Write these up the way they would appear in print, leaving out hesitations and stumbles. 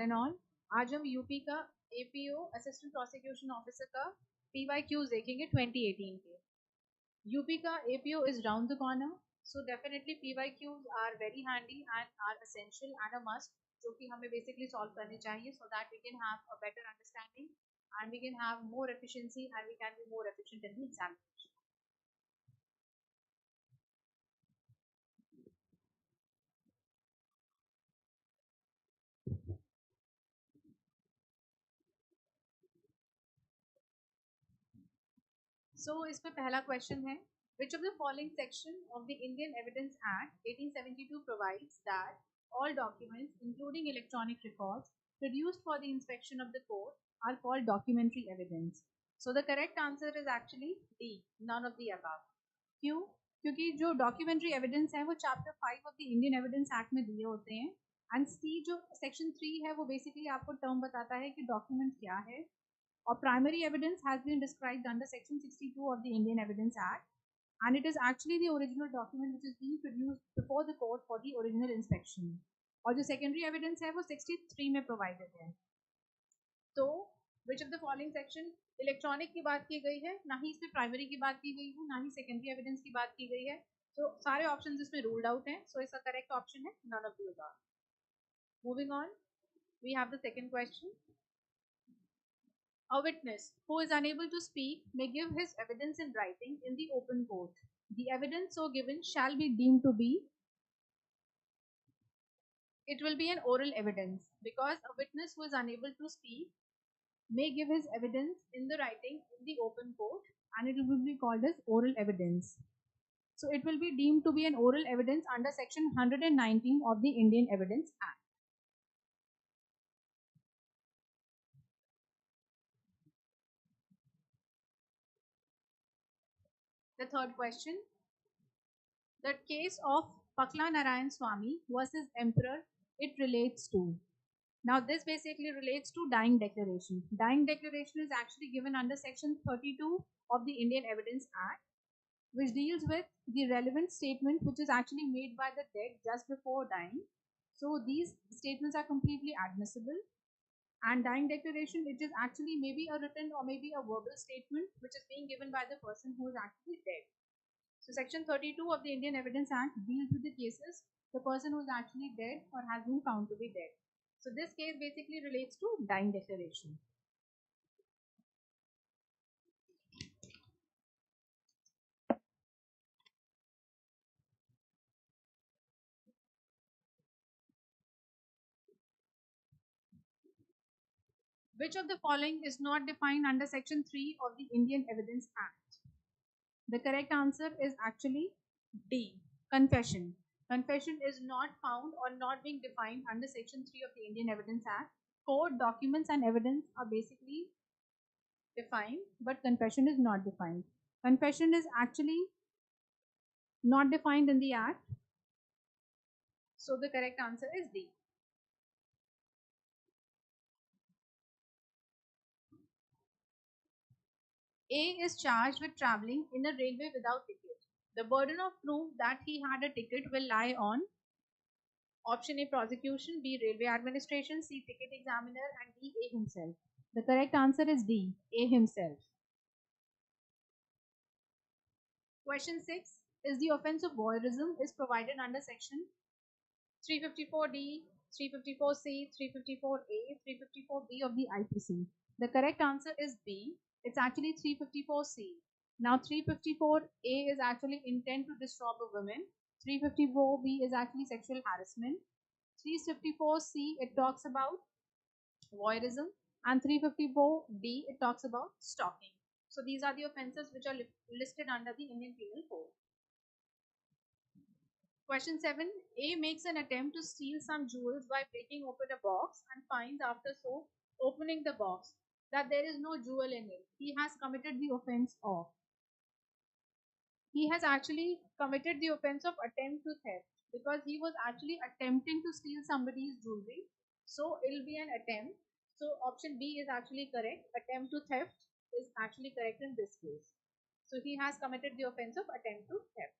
And all. आज हम UP का एपीओ असिस्टेंट प्रोसिक्यूशन ऑफिसर का PYQs देखेंगे 2018 के। यूपी का APO is round the corner, so definitely PYQs are very handy and are essential and a must, जो कि हमें बेसिकली सॉल्व करने चाहिए so that we can have a better understanding and we can have more efficiency and we can be more efficient in the examination. So इसमें पहला question है, which of the following section of the Indian Evidence Act 1872 provides that all documents including electronic records produced for the inspection of the court are called documentary evidence? So the correct answer is actually D, none of the above. क्यों? क्योंकि जो documentary evidence है वो chapter 5 of the Indian evidence act में दिए होते हैं and सी जो सेक्शन 3 है वो बेसिकली आपको टर्म बताता है कि डॉक्यूमेंट क्या है, or primary evidence has been described under section 62 of the Indian Evidence Act, and it is actually the original document which is being produced before the court for the original inspection. और जो secondary evidence है वो 63 में provided है। तो which of the following section, electronic की बात की गई है, ना ही इसमें प्राइमरी की बात की गई है, ना ही सेकेंडरी एविडेंस की बात की गई है, तो सारे ऑप्शंस इसमें रूल्ड आउट हैं, सो इसका करेक्ट ऑप्शन है none of the above. Moving on, we have the second question. A witness who is unable to speak may give his evidence in writing in the open court. The evidence so given shall be deemed to be, it will be an oral evidence, because a witness who is unable to speak may give his evidence in the writing in the open court, and it will be called as oral evidence. So it will be deemed to be an oral evidence under section 119 of the Indian Evidence Act. The third question, the case of Pakla Narayan Swamy versus Emperor it relates to. Now this basically relates to dying declaration. Dying declaration is actually given under section 32 of the Indian Evidence Act, which deals with the relevant statement which is actually made by the dead just before dying. So these statements are completely admissible. And dying declaration, it is actually maybe a written or maybe a verbal statement which is being given by the person who is actually dead. So section 32 of the Indian Evidence Act deals with the cases the person who is actually dead or has been found to be dead. So this case basically relates to dying declaration. Which of the following is not defined under section 3 of the Indian Evidence Act? The correct answer is actually D, confession. Confession is not found or not being defined under section 3 of the Indian Evidence Act. Court documents and evidence are basically defined, but confession is not defined. Confession is actually not defined in the Act. So the correct answer is D. A is charged with traveling in a railway without ticket. The burden of proof that he had a ticket will lie on option A, prosecution, B, railway administration, C, ticket examiner, and D, A himself. The correct answer is D, A himself. Question 6 is the offense of voyeurism is provided under section 354D, 354C, 354A, 354B of the IPC. The correct answer is B. It's actually 354C. Now 354A is actually intent to disturb a woman. 354B is actually sexual harassment. 354C, it talks about voyeurism, and 354D, it talks about stalking. So these are the offenses which are listed under the Indian Penal Code. Question 7. A makes an attempt to steal some jewels by breaking open a box and finds after so opening the box that there is no jewel in it. He has committed the offense of. He has actually committed the offense of attempt to theft, because he was actually attempting to steal somebody's jewelry. So it will be an attempt. So option B is actually correct. Attempt to theft is actually correct in this case. So he has committed the offense of attempt to theft.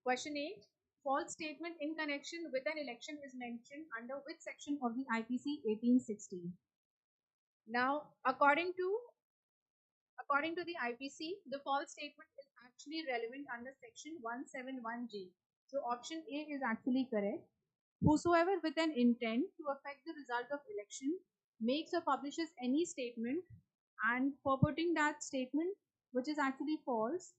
Question 8. false statement in connection with an election is mentioned under which section of the IPC 1860? Now, according to the IPC, the false statement is actually relevant under section 171G. So option A is actually correct. Whosoever with an intent to affect the result of election makes or publishes any statement and purporting that statement which is actually false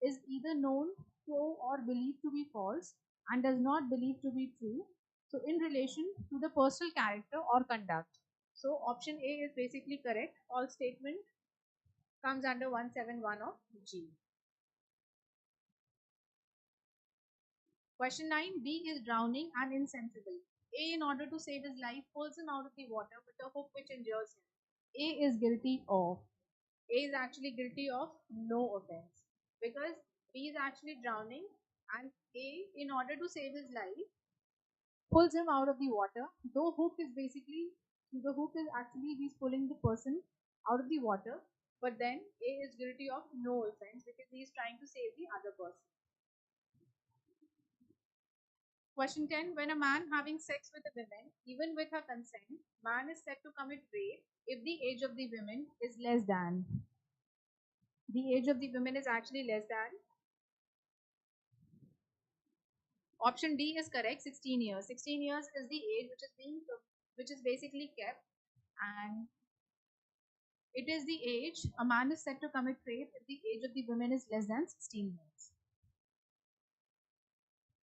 is either known to or believed to be false and does not believe to be true. So in relation to the personal character or conduct. So option A is basically correct. False statement comes under 171 of G. Question 9. B is drowning and insensible. A, in order to save his life, pulls him out of the water with a hook which injures him. A is guilty of. A is actually guilty of no offense because B is actually drowning and A, in order to save his life, pulls him out of the water. The hook is actually he's pulling the person out of the water, but then A is guilty of no offense because he is trying to save the other person. Question 10. When a man having sex with a woman, even with her consent, man is said to commit rape if the age of the women is less than. The age of the women is actually less than. Option D is correct, 16 years. 16 years is the age which is basically kept, and it is the age a man is said to commit rape if the age of the women is less than 16 years.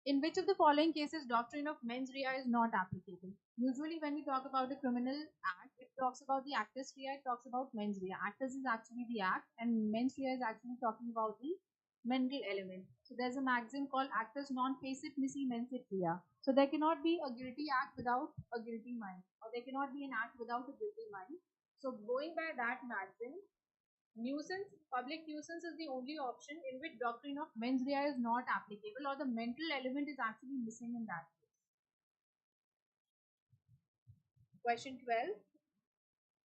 In which of the following cases doctrine of mens rea is not applicable? Usually when we talk about a criminal act, it talks about the actus rea, it talks about mens rea. Actus is actually the act and mens rea is actually talking about the mental element. So there's a maxim called actus non facit nisi mensit rea. So there cannot be a guilty act without a guilty mind, or there cannot be an act without a guilty mind. So going by that maxim, public nuisance is the only option in which doctrine of mens rea is not applicable, or the mental element is actually missing in that case. Question 12.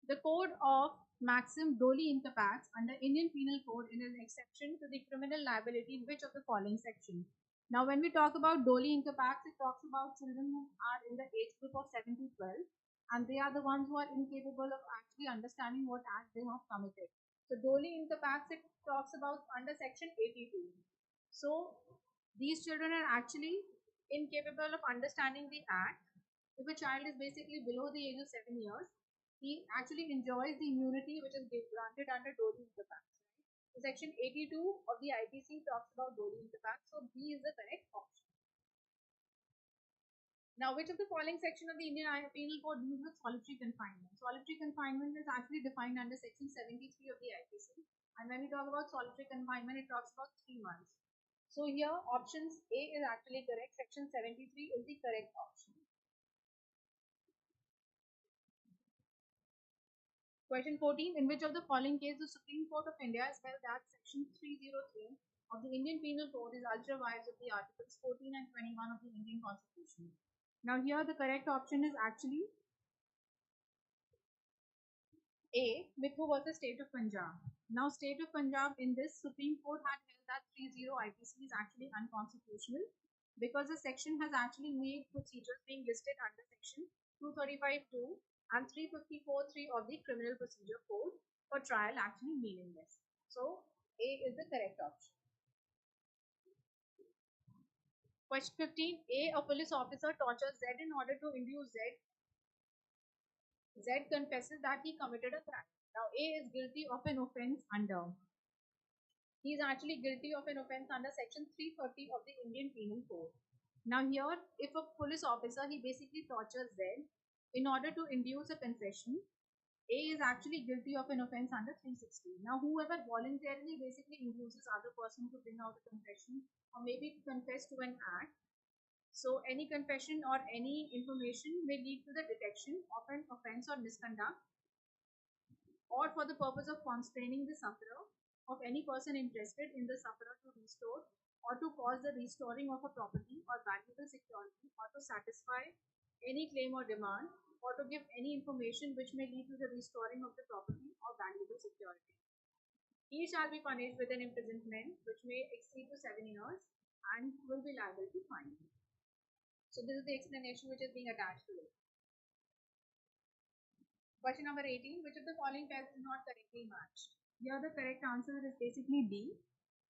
The code of maxim doli incapax under Indian Penal Code is an exception to the criminal liability in which of the following section? Now, when we talk about doli incapax, it talks about children who are in the age group of 7 to 12, and they are the ones who are incapable of actually understanding what act they have committed. So doli incapax, it talks about under section 82. So these children are actually incapable of understanding the act. If a child is basically below the age of 7 years, he actually enjoys the immunity which is granted under doli incapax. So section 82 of the IPC talks about doli incapax. So B is the correct option. Now, which of the following section of the Indian Penal Code deals with solitary confinement? Solitary confinement is actually defined under section 73 of the IPC. And when we talk about solitary confinement, it talks about 3 months. So here, options A is actually correct. Section 73 is the correct option. Question 14. In which of the following case the Supreme Court of India has held that section 303 of the Indian Penal Code is ultra vires of the articles 14 and 21 of the Indian Constitution? Now here the correct option is actually A, Mithu versus State of Punjab. Now State of Punjab, in this Supreme Court had held that 30 IPC is actually unconstitutional because the section has actually made procedures being listed under section 235(2) and 354(3) of the Criminal Procedure Code for trial actually meaningless. So A is the correct option. Question 15. A police officer tortures Z in order to induce Z. Z confesses that he committed a crime. Now A is guilty of an offense under. He is actually guilty of an offense under section 330 of the Indian Penal Code. Now here, if a police officer, he basically tortures Z in order to induce a confession, A is actually guilty of an offense under 360. Now whoever voluntarily basically induces other person to bring out a confession or maybe to confess to an act, so any confession or any information may lead to the detection of an offense or misconduct, or for the purpose of constraining the sufferer of any person interested in the sufferer to restore or to cause the restoring of a property or valuable security, or to satisfy any claim or demand, or to give any information which may lead to the restoring of the property or valuable security. He shall be punished with an imprisonment which may exceed to 7 years and will be liable to fine. So this is the explanation which is being attached to it. Question number 18. Which of the following tests is not correctly matched? Here the correct answer is basically D.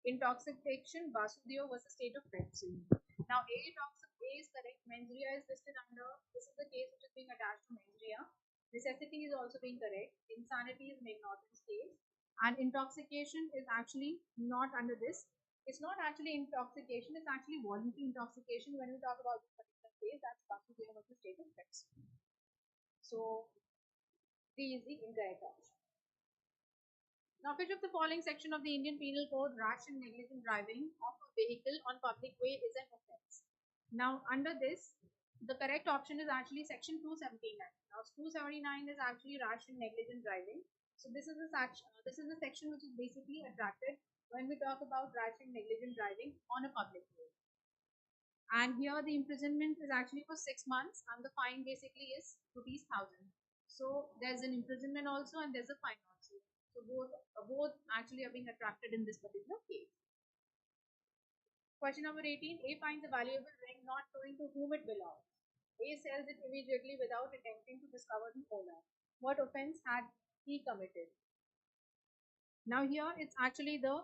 Intoxication, Basudeo was a state of Pepsi. Now A is correct. Mens rea is listed under, this is the case which is being attached to mens rea. Necessity is also being correct. Insanity is McNaughton's case. And intoxication is actually not under this. It's not actually intoxication, it's actually voluntary intoxication. When we talk about this particular case, that's Basudeo was a state of Pepsi. So D is the incorrect option. Now, which of the following section of the Indian Penal Code, rash and negligent driving of a vehicle on public way, is an offence? Now, under this, the correct option is actually section 279. Now, 279 is actually rash and negligent driving. So this is the section which is basically attracted when we talk about rash and negligent driving on a public way. And here the imprisonment is actually for 6 months and the fine basically is ₹1,000. So there's an imprisonment also and there's a fine also. So both actually are being attracted in this particular case. Question number 18. A finds a valuable ring not knowing to whom it belongs. A sells it immediately without attempting to discover the owner. What offense had he committed? Now here it's actually the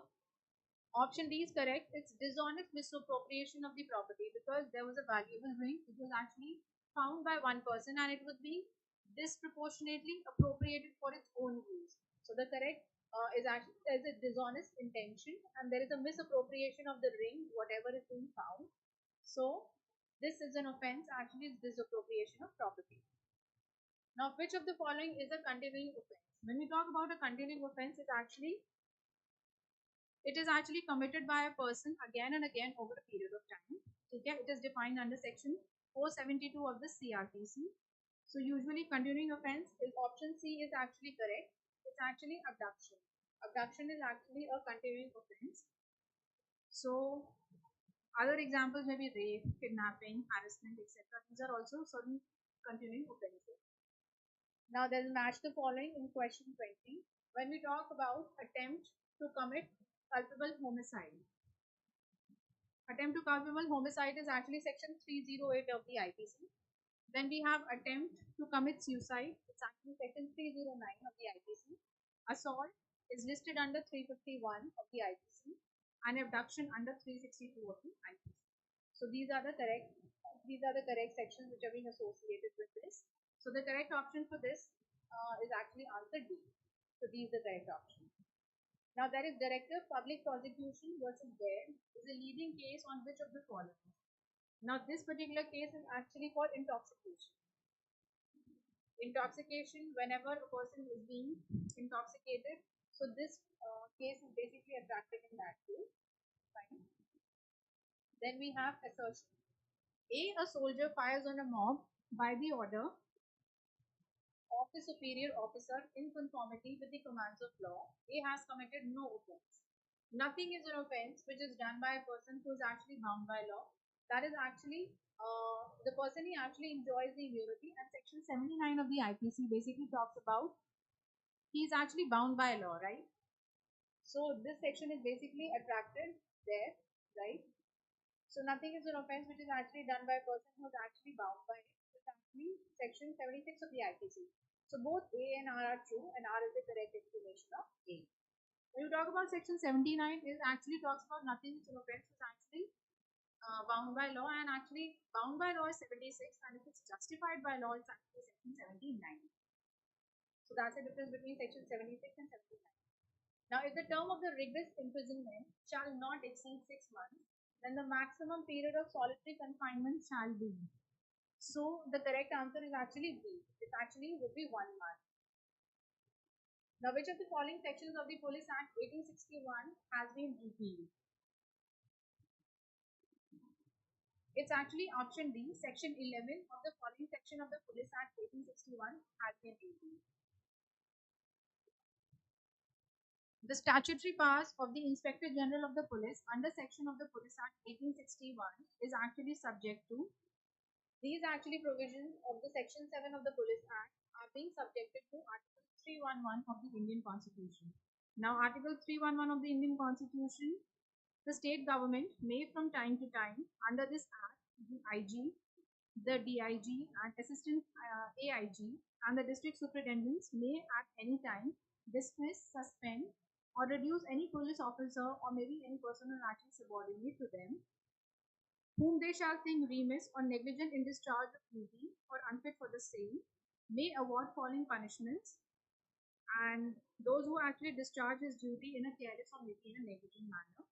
option D is correct. It's dishonest misappropriation of the property because there was a valuable ring. It was actually found by one person and it was being disproportionately appropriated for its own use. So the correct is actually, there's a dishonest intention and there is a misappropriation of the ring, whatever is being found. So this is an offense, actually it's disappropriation of property. Now, which of the following is a continuing offense? When we talk about a continuing offense, it is actually committed by a person again and again over a period of time. Okay, it is defined under section 472 of the CRPC. So usually continuing offense is option C is actually correct. It's actually abduction. Abduction is actually a continuing offense. So other examples may be rape, kidnapping, harassment, etc. These are also certain continuing offenses. Now then match the following in question 20. When we talk about attempt to commit culpable homicide. Attempt to culpable homicide is actually section 308 of the IPC. Then we have attempt to commit suicide. It's actually section 309 of the IPC. Assault is listed under 351 of the IPC and abduction under 362 of the IPC. So these are the correct sections which are being associated with this. So the correct option for this is actually answer D. So D is the correct option. Now there is Directive Public Prosecution versus Baird is a leading case on which of the following? Now this particular case is actually called intoxication. Intoxication, whenever a person is being intoxicated, so this case is basically attracted in that case. Fine. Then we have assertion. A soldier fires on a mob by the order of the superior officer in conformity with the commands of law. A has committed no offense. Nothing is an offense which is done by a person who is actually bound by law. That is actually the person he actually enjoys the immunity, and section 79 of the IPC basically talks about he is actually bound by law, right? So this section is basically attracted there, right? So nothing is an offense which is actually done by a person who is actually bound by it. It's actually section 76 of the IPC. So both A and R are true, and R is the correct explanation of A. When you talk about section 79, it actually talks about nothing is an offense is actually bound by law, and actually bound by law is 76, and if it's justified by law, it's actually section 79. So that's the difference between section 76 and 79. Now, if the term of the rigorous imprisonment shall not exceed 6 months, then the maximum period of solitary confinement shall be. So the correct answer is actually B. It actually would be 1 month. Now, which of the following sections of the Police Act 1861 has been repealed? It's actually option D. Section 11 of the following section of the Police Act 1861 has been repealed. The statutory powers of the Inspector General of the Police under section of the Police Act 1861 is actually subject to. These actually provisions of the section 7 of the Police Act are being subjected to Article 311 of the Indian Constitution. Now, Article 311 of the Indian Constitution, the state government may from time to time under this Act, the IG The DIG and Assistant AIG and the district superintendents may at any time dismiss, suspend, or reduce any police officer or maybe any person who is actually subordinate to them, whom they shall think remiss or negligent in discharge of duty or unfit for the same, may award following punishments, and those who actually discharge his duty in a careless or maybe in a negligent manner,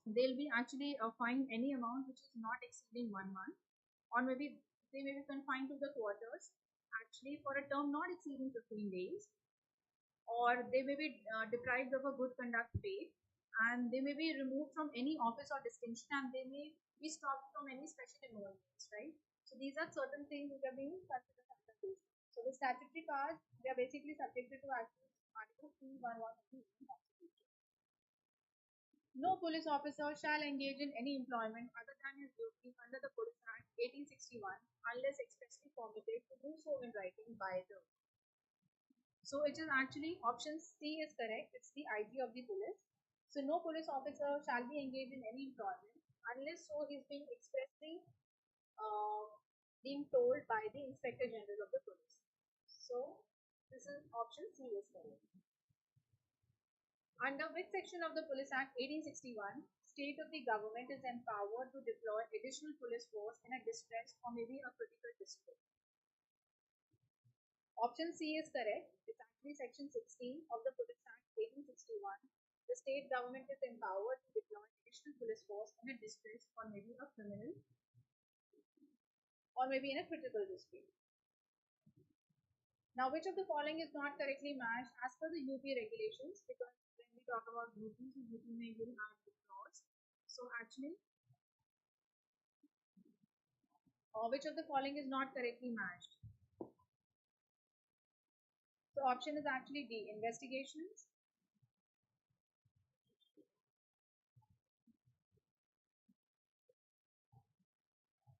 they'll be actually fined any amount which is not exceeding 1 month, or maybe they may be confined to the quarters actually for a term not exceeding 15 days, or they may be deprived of a good conduct pay, and they may be removed from any office or distinction, and they may be stopped from any special emoluments, right? So these are certain things which are being considered under this. So the statutory powers, they are basically subjected to Article 311 of the Indian Constitution. No police officer shall engage in any employment other than his duties under the Police Act 1861 unless expressly permitted to do so in writing by the. So it is actually option C is correct. It's the IG of the police. So no police officer shall be engaged in any employment unless so he is being expressly being told by the Inspector General of the police. So this is option C is correct. Under which section of the Police Act 1861, state of the government is empowered to deploy additional police force in a distressed or maybe a critical district? Option C is correct. It's actually section 16 of the Police Act 1861. The state government is empowered to deploy additional police force in a distressed or maybe a criminal or maybe in a critical district. Now, which of the following is not correctly matched as per the UP regulations? Because when we talk about UP, so UP may will have the clause. So actually, which of the following is not correctly matched? So option is actually D, investigations.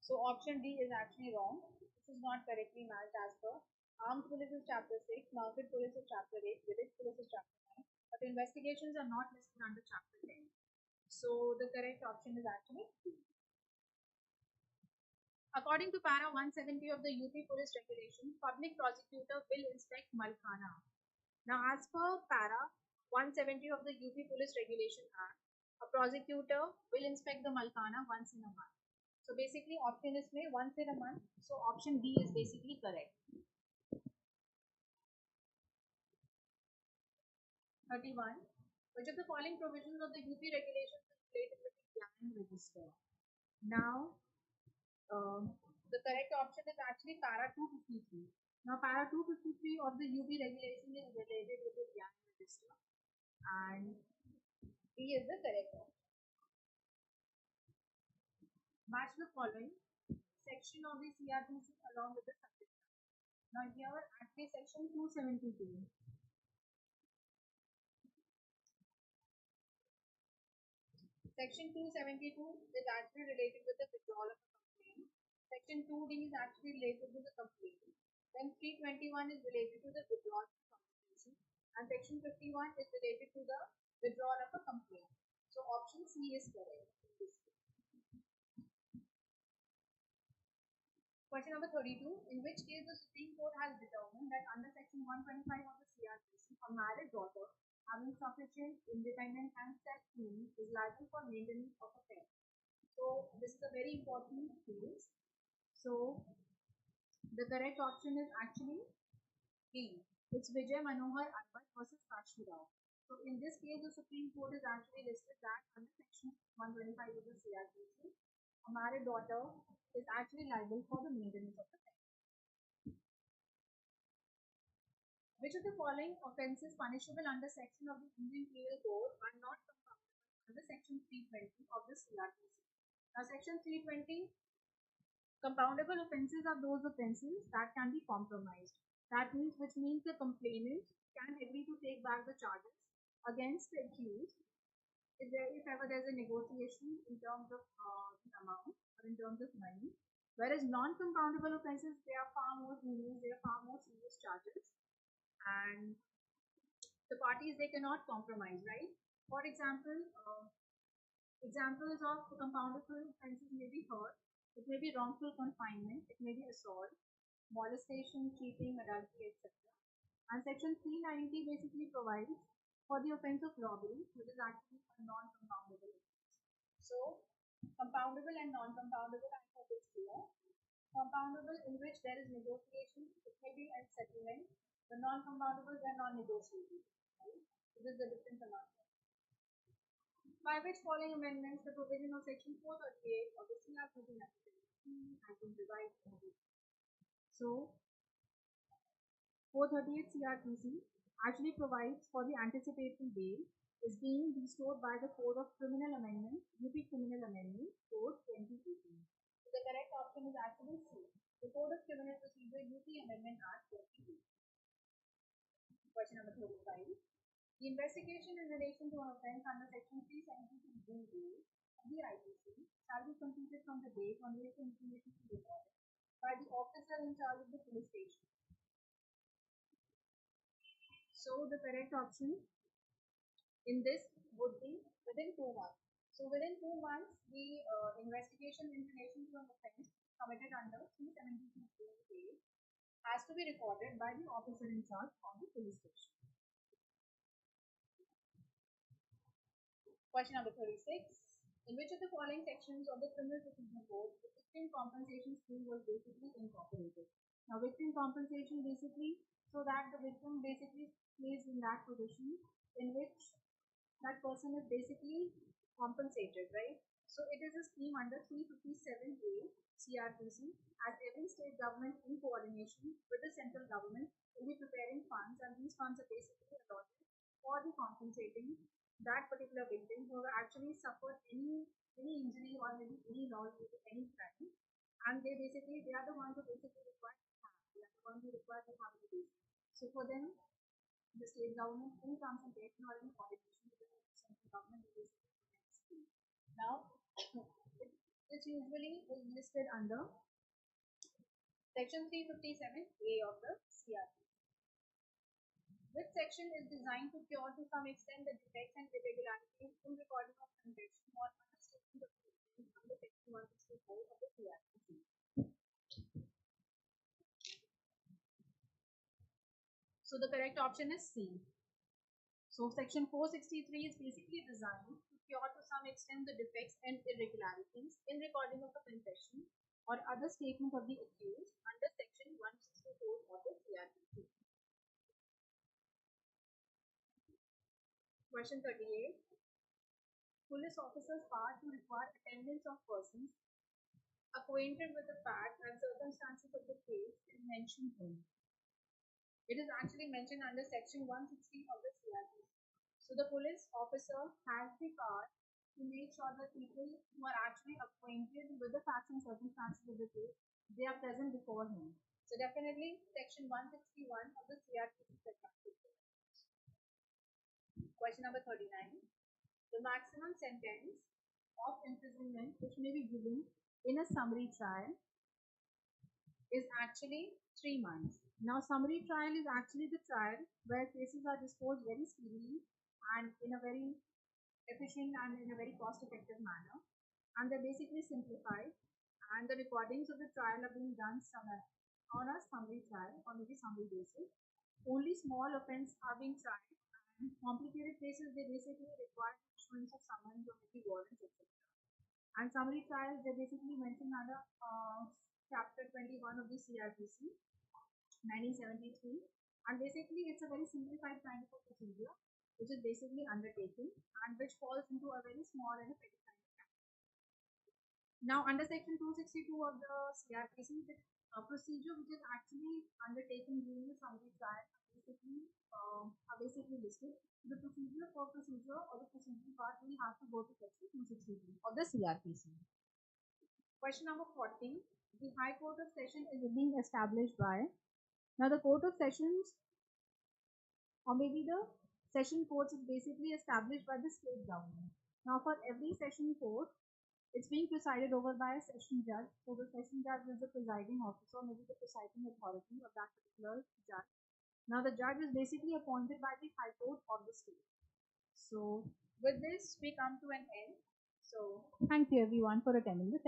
So option D is actually wrong. This is not correctly matched as per Armed Police is Chapter 6, Mounted Police is Chapter 8, Village Police is Chapter 9, but investigations are not listed under Chapter 10. So the correct option is actually D. According to Para 170 of the UP Police Regulations, public prosecutor will inspect Malkhana. Now, as per Para 170 of the UP Police Regulation Act, a prosecutor will inspect the Malkhana once in a month. So basically, option is made once in a month. So option D is basically correct. 31. Which of the following provisions of the UP regulations is related with the gang register? Now, the correct option is actually Para 253. Now, Para 253 of the UP regulation is related with the gang register, and D is the correct option. Match the following section of the CRPC along with the subject. Now, here actually section 272. Section 272 is actually related with the withdrawal of a complaint. Section 2D is actually related to the complaint. Then 321 is related to the withdrawal of a complaint. And section 51 is related to the withdrawal of a complaint. So option C is correct. Question number 32. In which case the Supreme Court has determined that under section 125 of the CRPC, a married daughter having sufficient, independent and self-meaning is liable for maintenance of a parent. So this is a very important case. So the correct option is actually D. It's Vijay Manohar Arbat versus Kashi Rao. So in this case, the Supreme Court is actually listed that under section 125 of the CRPC, a married daughter is actually liable for the maintenance of the parent. Which of the following offences punishable under section of the Indian Penal Code are not compoundable under section 320 of the CRPC? Now, section 320 compoundable offences are those offences that can be compromised. That means, which means the complainant can agree to take back the charges against the accused if ever there's a negotiation in terms of the amount or in terms of money. Whereas non-compoundable offences, they are far more heinous, they are far more serious charges, and the parties, they cannot compromise, right? For example, examples of compoundable offences may be heard It may be wrongful confinement, it may be assault, molestation, cheating, adultery, etc. And section 390 basically provides for the offense of robbery, which is actually a non-compoundable offense. So, compoundable and non-compoundable, I hope it's clear. Compoundable, in which there is negotiation, it may be a settlement. The non-compoundables are non-negotiable. Right? This is the difference among them. By which following amendments the provision of section 438 of the CR 1993 has been revised. So, 438 CRPC actually provides for the anticipatory bail is being restored by the Code of Criminal Amendment, UP Criminal Amendment, Code 2018. So the correct option is actually C. The Code of Criminal Procedure UP Amendment Act 2018. Question number 35. The investigation in relation to an offence under section 372 of the IPC shall be completed from the date on which the information is recorded by the officer in charge of the police station. So the correct option in this would be within 2 months. So within 2 months, the investigation in relation to an offence committed under 372 has to be recorded by the officer in charge of the police station. Question number 36. In which of the following sections of the Criminal Procedure Code the victim compensation scheme was basically incorporated? Now, victim compensation basically, so that the victim basically plays in that position in which that person is basically compensated, right? So it is a scheme under 357A CRPC, as every state government in coordination with the central government will be preparing funds, and these funds are basically allotted for the compensating that particular victim who actually suffered any injury or maybe any loss due to any crime, and they are the ones who basically require to have the basis. So for them, the state government in consultation or in coordination with the central government will basically prepare the scheme. Now, this usually is listed under section 357A of the CRP. Which section is designed to cure to some extent the defects and irregularities in recording of conviction or understatement of conviction under section 164 of the CRPC? So the correct option is C. So section 463 is basically designed to cure to some extent the defects and irregularities in recording of a confession or other statement of the accused under section 164 of the CRPC. Question 38. Police officers' power to require attendance of persons acquainted with the facts and circumstances of the case is mentioned here. It is actually mentioned under section 160 of the CRPC. So the police officer has the power to make sure that people who are actually acquainted with the facts and circumstances of the case, they are present before him. So definitely section 161 of the CRPC is attractive. Question number 39. The maximum sentence of imprisonment which may be given in a summary trial is actually 3 months. Now, summary trial is actually the trial where cases are disposed very speedily and in a very efficient and in a very cost-effective manner, and they're basically simplified, and the recordings of the trial are being done on a summary trial or maybe summary basis. Only small offences are being tried, and complicated cases they basically require issuance of summons or maybe warrants, etc. And summary trials they basically mentioned under chapter 21 of the CRPC 1973, and basically it's a very simplified kind of a procedure which is basically undertaken and which falls into a very small and a petty kind of category. Now, under section 262 of the CRPC, the procedure which is actually undertaken during the summary trial are basically listed. The procedure or the procedural part will have to go to section 262 of the CRPC. Question number 40. The High Court of Session is being established by. Now, the Court of Sessions or maybe the session courts is basically established by the state government. Now, for every session court, it's being presided over by a session judge. So the session judge is the presiding officer, maybe the presiding authority of that particular judge. Now, the judge is basically appointed by the High Court of the state. So with this, we come to an end. So thank you everyone for attending the session.